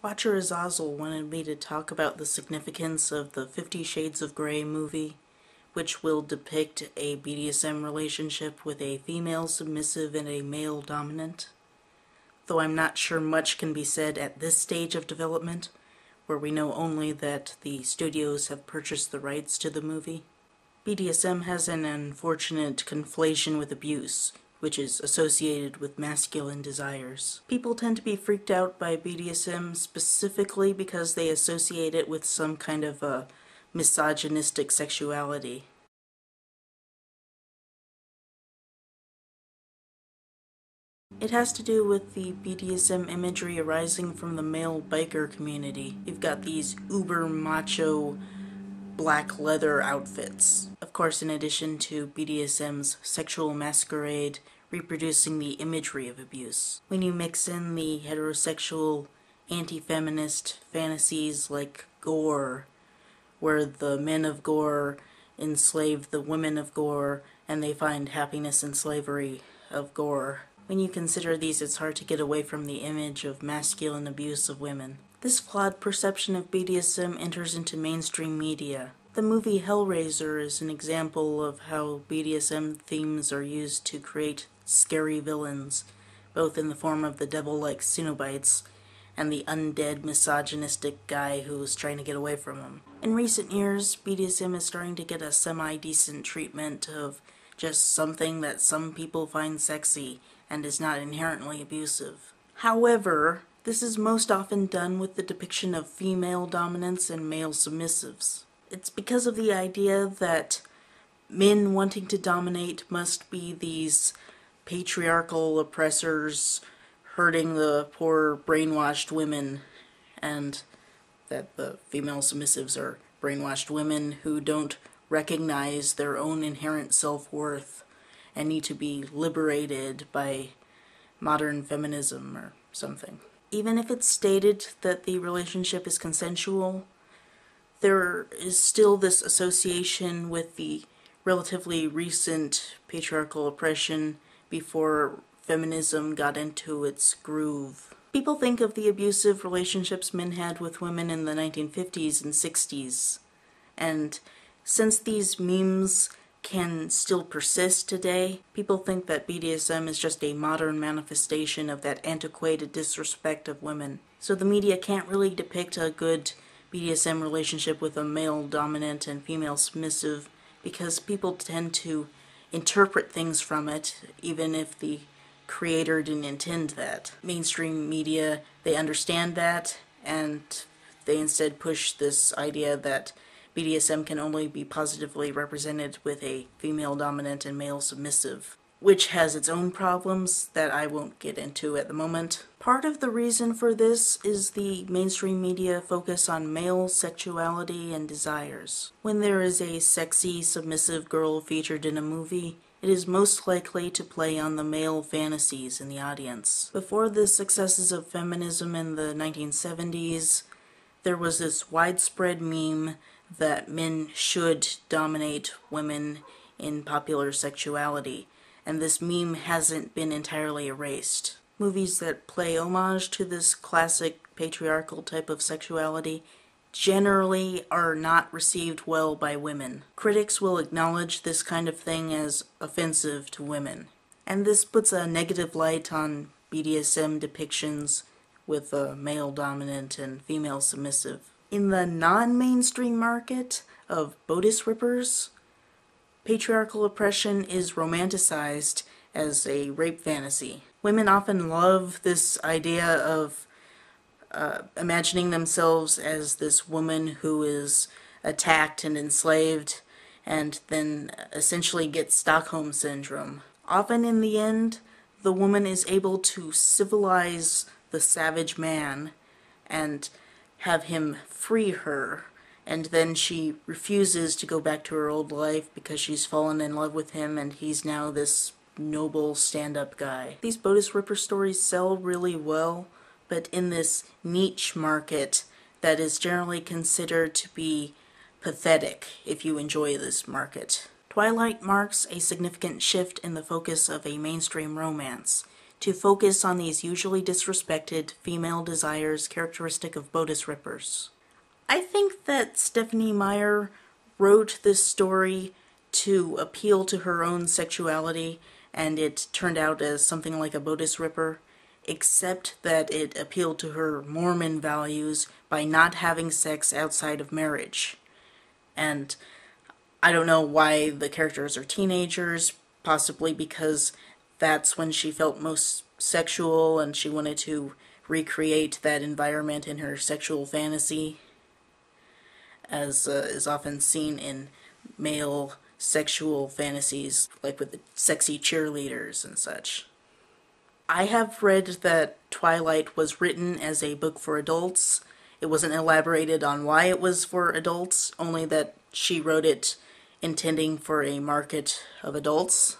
WatcherAzazel wanted me to talk about the significance of the 50 Shades of Grey movie, which will depict a BDSM relationship with a female submissive and a male dominant. Though I'm not sure much can be said at this stage of development, where we know only that the studios have purchased the rights to the movie. BDSM has an unfortunate conflation with abuse, which is associated with masculine desires. People tend to be freaked out by BDSM specifically because they associate it with some kind of a misogynistic sexuality. It has to do with the BDSM imagery arising from the male biker community. You've got these uber macho black leather outfits. Of course, in addition to BDSM's sexual masquerade reproducing the imagery of abuse. When you mix in the heterosexual, anti-feminist fantasies like gore, where the men of gore enslave the women of gore, and they find happiness in slavery of gore. When you consider these, it's hard to get away from the image of masculine abuse of women. This flawed perception of BDSM enters into mainstream media. The movie Hellraiser is an example of how BDSM themes are used to create scary villains, both in the form of the devil-like Cenobites and the undead misogynistic guy who's trying to get away from him. In recent years, BDSM is starting to get a semi-decent treatment of just something that some people find sexy and is not inherently abusive. However, this is most often done with the depiction of female dominance and male submissives. It's because of the idea that men wanting to dominate must be these patriarchal oppressors hurting the poor brainwashed women, and that the female submissives are brainwashed women who don't recognize their own inherent self-worth and need to be liberated by modern feminism or something. Even if it's stated that the relationship is consensual, there is still this association with the relatively recent patriarchal oppression before feminism got into its groove. People think of the abusive relationships men had with women in the 1950s and 60s, and since these memes can still persist today, people think that BDSM is just a modern manifestation of that antiquated disrespect of women. So the media can't really depict a good BDSM relationship with a male dominant and female submissive because people tend to interpret things from it, even if the creator didn't intend that. Mainstream media, they understand that, and they instead push this idea that BDSM can only be positively represented with a female dominant and male submissive, which has its own problems that I won't get into at the moment. Part of the reason for this is the mainstream media focus on male sexuality and desires. When there is a sexy, submissive girl featured in a movie, it is most likely to play on the male fantasies in the audience. Before the successes of feminism in the 1970s, there was this widespread meme that men should dominate women in popular sexuality, and this meme hasn't been entirely erased. Movies that play homage to this classic patriarchal type of sexuality generally are not received well by women. Critics will acknowledge this kind of thing as offensive to women, and this puts a negative light on BDSM depictions with a male dominant and female submissive. In the non-mainstream market of bodice rippers, patriarchal oppression is romanticized as a rape fantasy. Women often love this idea of imagining themselves as this woman who is attacked and enslaved and then essentially gets Stockholm Syndrome. Often in the end, the woman is able to civilize the savage man and have him free her, and then she refuses to go back to her old life because she's fallen in love with him and he's now this noble stand-up guy. These bodice ripper stories sell really well, but in this niche market that is generally considered to be pathetic if you enjoy this market. Twilight marks a significant shift in the focus of a mainstream romance. to focus on these usually disrespected female desires characteristic of bodice rippers. I think that Stephenie Meyer wrote this story to appeal to her own sexuality, and it turned out as something like a bodice ripper, except that it appealed to her Mormon values by not having sex outside of marriage. And I don't know why the characters are teenagers, possibly because that's when she felt most sexual and she wanted to recreate that environment in her sexual fantasy, as is often seen in male sexual fantasies, like with the sexy cheerleaders and such. I have read that Twilight was written as a book for adults. It wasn't elaborated on why it was for adults, only that she wrote it intending for a market of adults.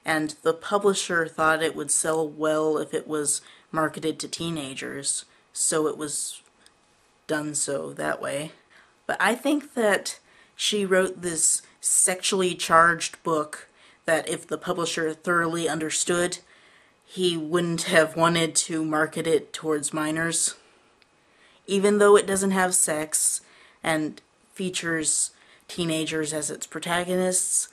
And the publisher thought it would sell well if it was marketed to teenagers, so it was done so that way. But I think that she wrote this sexually charged book that if the publisher thoroughly understood, he wouldn't have wanted to market it towards minors. Even though it doesn't have sex and features teenagers as its protagonists,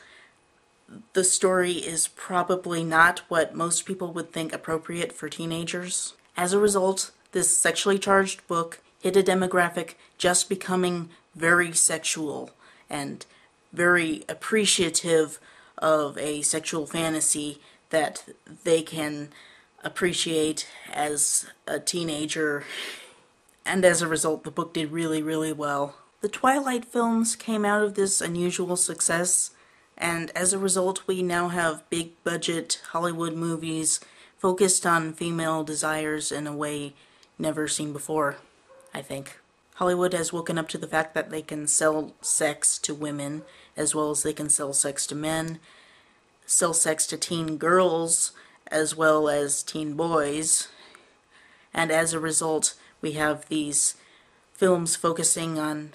the story is probably not what most people would think appropriate for teenagers. As a result, this sexually charged book hit a demographic just becoming very sexual and very appreciative of a sexual fantasy that they can appreciate as a teenager. And as a result, the book did really, really well. The Twilight films came out of this unusual success, and as a result, we now have big-budget Hollywood movies focused on female desires in a way never seen before, I think. Hollywood has woken up to the fact that they can sell sex to women, as well as they can sell sex to men, sell sex to teen girls, as well as teen boys, and as a result, we have these films focusing on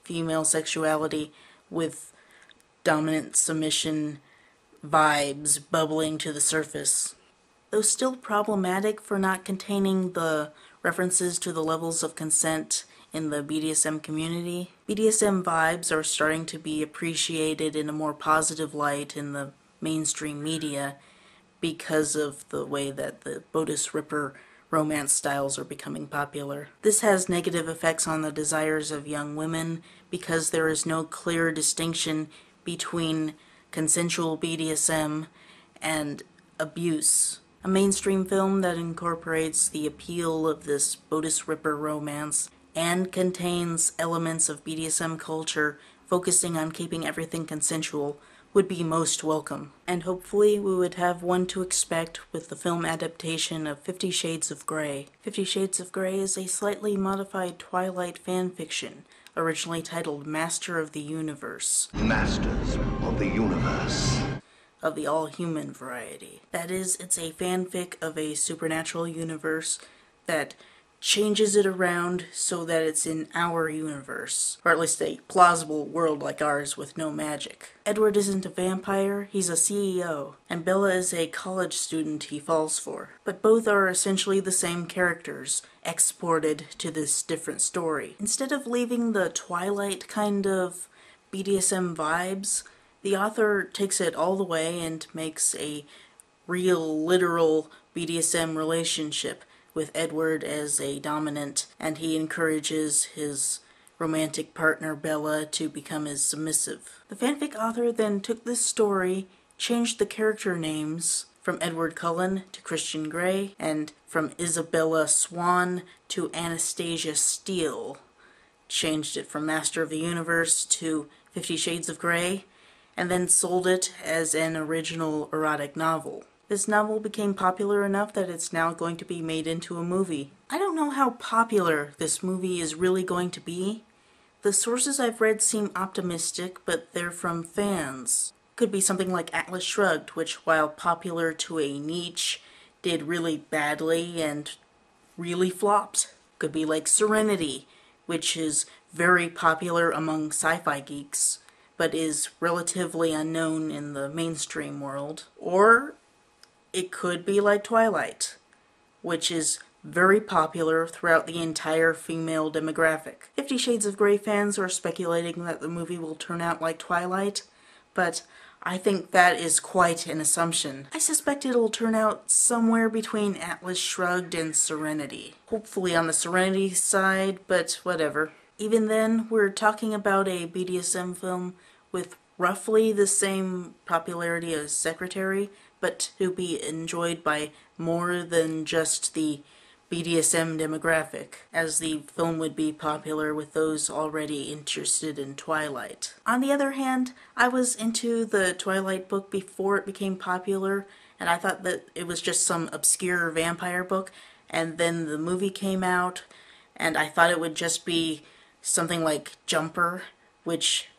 female sexuality with dominant submission vibes bubbling to the surface. Though still problematic for not containing the references to the levels of consent in the BDSM community, BDSM vibes are starting to be appreciated in a more positive light in the mainstream media because of the way that the bodice ripper romance styles are becoming popular. This has negative effects on the desires of young women because there is no clear distinction between consensual BDSM and abuse. A mainstream film that incorporates the appeal of this bodice ripper romance and contains elements of BDSM culture focusing on keeping everything consensual would be most welcome. And hopefully we would have one to expect with the film adaptation of 50 Shades of Grey. 50 Shades of Grey is a slightly modified Twilight fanfiction, originally titled Master of the Universe. Masters of the Universe. Of the all-human variety. That is, it's a fanfic of a supernatural universe that changes it around so that it's in our universe, or at least a plausible world like ours with no magic. Edward isn't a vampire, he's a CEO, and Bella is a college student he falls for. But both are essentially the same characters, exported to this different story. Instead of leaving the Twilight kind of BDSM vibes, the author takes it all the way and makes a real, literal BDSM relationship with Edward as a dominant, and he encourages his romantic partner Bella to become his submissive. The fanfic author then took this story, changed the character names from Edward Cullen to Christian Grey, and from Isabella Swan to Anastasia Steele, changed it from Master of the Universe to 50 Shades of Grey, and then sold it as an original erotic novel. This novel became popular enough that it's now going to be made into a movie. I don't know how popular this movie is really going to be. The sources I've read seem optimistic, but they're from fans. Could be something like Atlas Shrugged, which, while popular to a niche, did really badly and really flopped. Could be like Serenity, which is very popular among sci-fi geeks, but is relatively unknown in the mainstream world. Or it could be like Twilight, which is very popular throughout the entire female demographic. 50 Shades of Grey fans are speculating that the movie will turn out like Twilight, but I think that is quite an assumption. I suspect it'll turn out somewhere between Atlas Shrugged and Serenity. Hopefully on the Serenity side, but whatever. Even then, we're talking about a BDSM film with roughly the same popularity as Secretary, but to be enjoyed by more than just the BDSM demographic, as the film would be popular with those already interested in Twilight. On the other hand, I was into the Twilight book before it became popular, and I thought that it was just some obscure vampire book, and then the movie came out, and I thought it would just be something like Jumper, which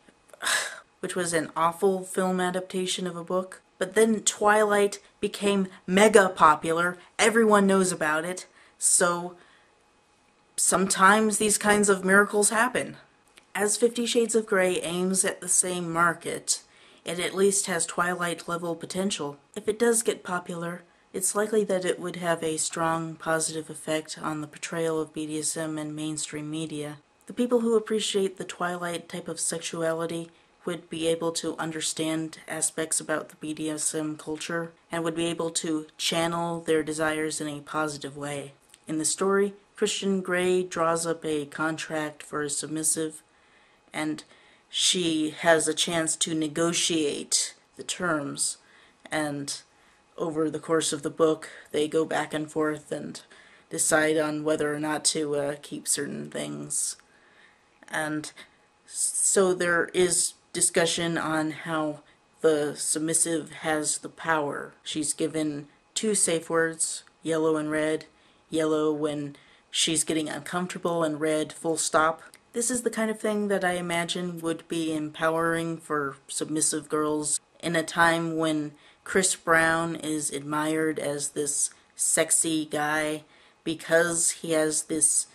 was an awful film adaptation of a book. But then Twilight became mega popular, everyone knows about it, so sometimes these kinds of miracles happen. As 50 Shades of Grey aims at the same market, it at least has Twilight-level potential. If it does get popular, it's likely that it would have a strong positive effect on the portrayal of BDSM in mainstream media. The people who appreciate the Twilight type of sexuality would be able to understand aspects about the BDSM culture and would be able to channel their desires in a positive way. In the story, Christian Grey draws up a contract for a submissive, and she has a chance to negotiate the terms, and over the course of the book they go back and forth and decide on whether or not to keep certain things. And so there is discussion on how the submissive has the power. She's given 2 safe words, yellow and red. Yellow when she's getting uncomfortable, and red full stop. This is the kind of thing that I imagine would be empowering for submissive girls in a time when Chris Brown is admired as this sexy guy because he has this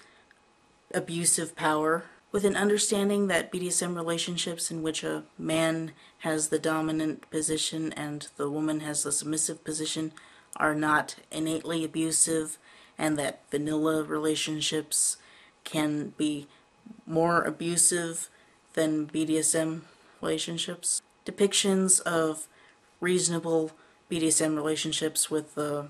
abusive power. With an understanding that BDSM relationships in which a man has the dominant position and the woman has the submissive position are not innately abusive, and that vanilla relationships can be more abusive than BDSM relationships. Depictions of reasonable BDSM relationships with the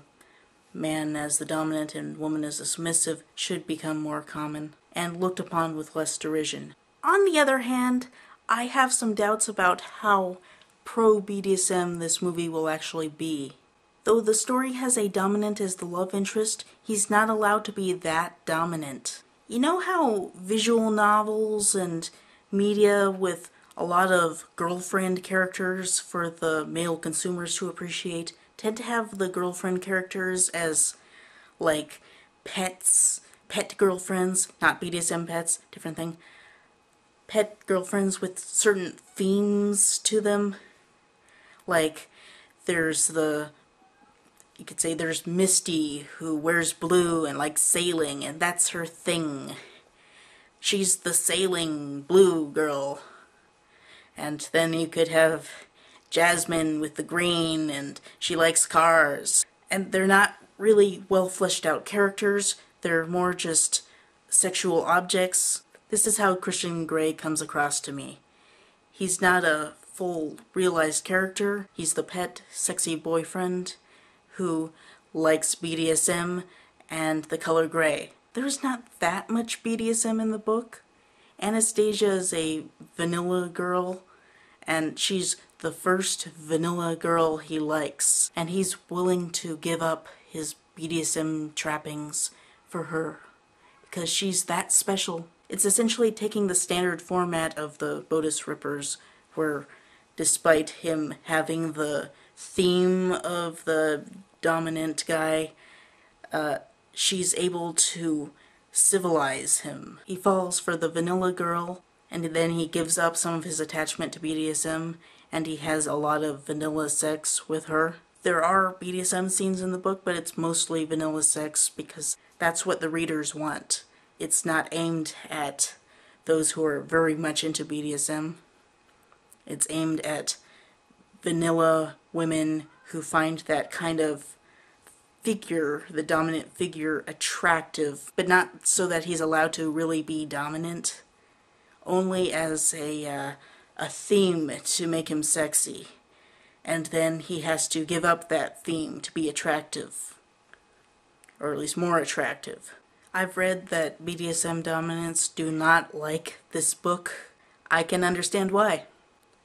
man as the dominant and woman as the submissive should become more common and looked upon with less derision. On the other hand, I have some doubts about how pro-BDSM this movie will actually be. Though the story has a dominant as the love interest, he's not allowed to be that dominant. You know how visual novels and media with a lot of girlfriend characters for the male consumers to appreciate tend to have the girlfriend characters as, like, pets, pet girlfriends, not BDSM pets, different thing. Pet girlfriends with certain themes to them. Like, you could say there's Misty, who wears blue and likes sailing, and that's her thing. She's the sailing blue girl. And then you could have Jasmine with the green, and she likes cars. And they're not really well fleshed out characters, they're more just sexual objects. This is how Christian Grey comes across to me. He's not a full realized character, he's the pet, sexy boyfriend who likes BDSM and the color gray. There's not that much BDSM in the book. Anastasia is a vanilla girl, and she's the first vanilla girl he likes, and he's willing to give up his BDSM trappings for her, because she's that special. It's essentially taking the standard format of the Bodis Rippers, where despite him having the theme of the dominant guy, she's able to civilize him. He falls for the vanilla girl, and then he gives up some of his attachment to BDSM, and he has a lot of vanilla sex with her. There are BDSM scenes in the book, but it's mostly vanilla sex because that's what the readers want. It's not aimed at those who are very much into BDSM. It's aimed at vanilla women who find that kind of figure, the dominant figure, attractive, but not so that he's allowed to really be dominant, only as a theme to make him sexy. And then he has to give up that theme to be attractive, or at least more attractive. I've read that BDSM dominants do not like this book. I can understand why.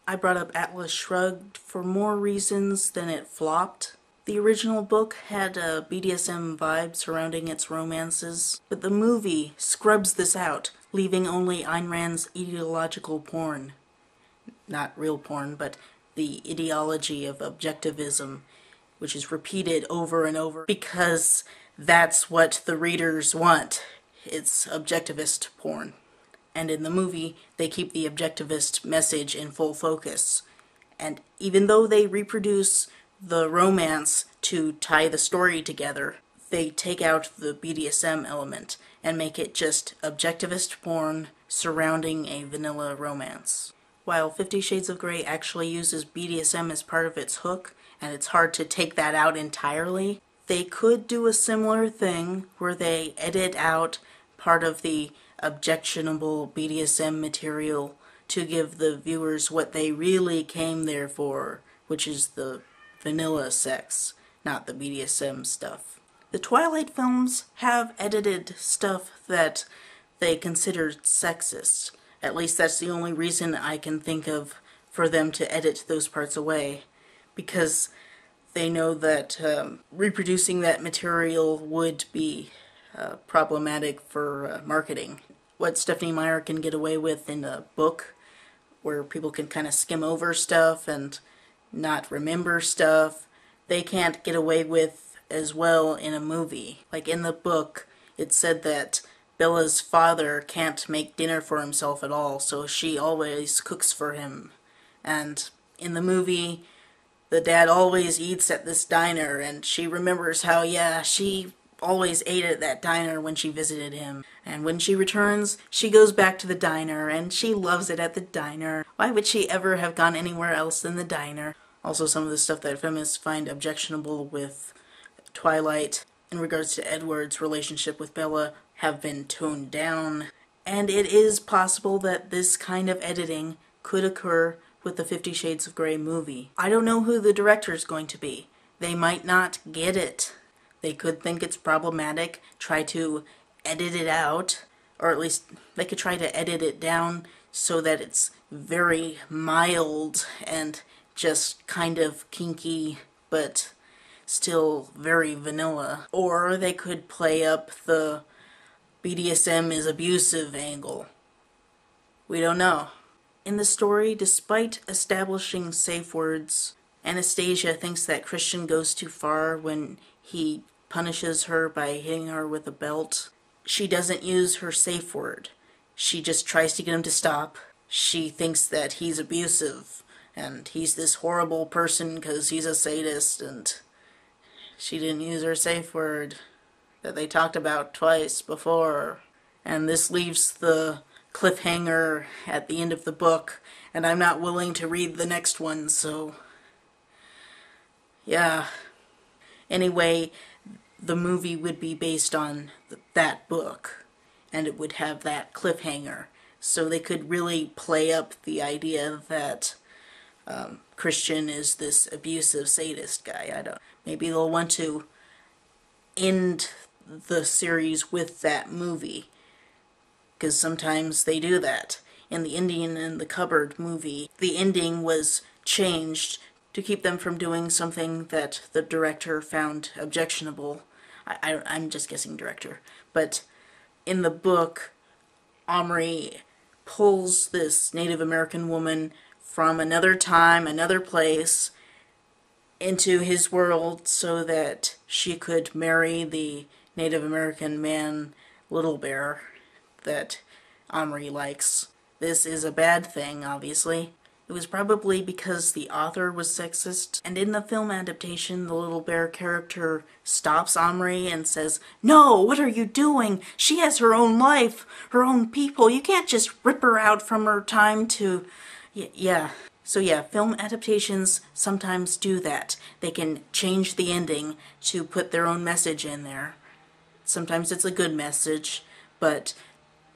I brought up Atlas Shrugged for more reasons than it flopped. The original book had a BDSM vibe surrounding its romances, but the movie scrubs this out, leaving only Ayn Rand's ideological porn. Not real porn, but the ideology of objectivism, which is repeated over and over because that's what the readers want. It's objectivist porn. And in the movie, they keep the objectivist message in full focus. And even though they reproduce the romance to tie the story together, they take out the BDSM element and make it just objectivist porn surrounding a vanilla romance. While 50 Shades of Grey actually uses BDSM as part of its hook, and it's hard to take that out entirely, they could do a similar thing where they edit out part of the objectionable BDSM material to give the viewers what they really came there for, which is the vanilla sex, not the BDSM stuff. The Twilight films have edited stuff that they considered sexist. At least that's the only reason I can think of for them to edit those parts away, because they know that reproducing that material would be problematic for marketing. What Stephenie Meyer can get away with in a book, where people can kind of skim over stuff and not remember stuff, they can't get away with as well in a movie. Like in the book, it said that Bella's father can't make dinner for himself at all, so she always cooks for him. And in the movie, the dad always eats at this diner, and she remembers how, yeah, she always ate at that diner when she visited him. And when she returns, she goes back to the diner, and she loves it at the diner. Why would she ever have gone anywhere else than the diner? Also, some of the stuff that feminists find objectionable with Twilight in regards to Edward's relationship with Bella have been toned down. And it is possible that this kind of editing could occur with the 50 Shades of Grey movie. I don't know who the director is going to be. They might not get it. They could think it's problematic, try to edit it out, or at least they could try to edit it down so that it's very mild and just kind of kinky, but still very vanilla. Or they could play up the BDSM is abusive angle. We don't know. In the story, despite establishing safe words, Anastasia thinks that Christian goes too far when he punishes her by hitting her with a belt. She doesn't use her safe word. She just tries to get him to stop. She thinks that he's abusive, and he's this horrible person because he's a sadist, and she didn't use her safe word that they talked about twice before. And this leaves the cliffhanger at the end of the book, and I'm not willing to read the next one, so yeah. Anyway, the movie would be based on that book, and it would have that cliffhanger, so they could really play up the idea that Christian is this abusive sadist guy. I don't. Maybe they'll want to end the series with that movie, because sometimes they do that. In the Indian in the Cupboard movie, the ending was changed to keep them from doing something that the director found objectionable. I'm just guessing director. But in the book, Omri pulls this Native American woman from another time, another place, into his world so that she could marry the Native American man, Little Bear, that Omri likes. This is a bad thing, obviously. It was probably because the author was sexist, and in the film adaptation, the Little Bear character stops Omri and says, "No, what are you doing? She has her own life, her own people. You can't just rip her out from her time to..." Yeah. So yeah, film adaptations sometimes do that. They can change the ending to put their own message in there. Sometimes it's a good message, but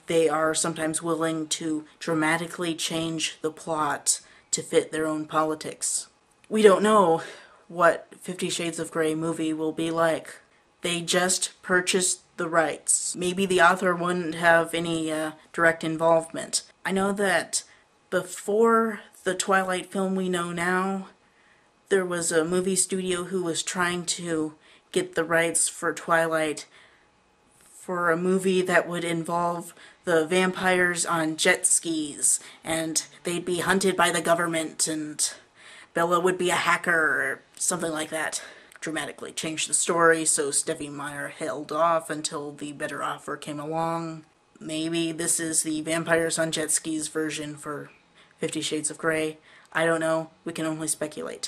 they are sometimes willing to dramatically change the plot to fit their own politics. We don't know what 50 Shades of Grey movie will be like. They just purchased the rights. Maybe the author wouldn't have any direct involvement. I know that before the Twilight film we know now, there was a movie studio who was trying to get the rights for Twilight for a movie that would involve the vampires on jet skis, and they'd be hunted by the government, and Bella would be a hacker, or something like that. Dramatically changed the story, so Steffi Meyer held off until the better offer came along. Maybe this is the vampires on jet skis version for 50 Shades of Grey. I don't know. We can only speculate.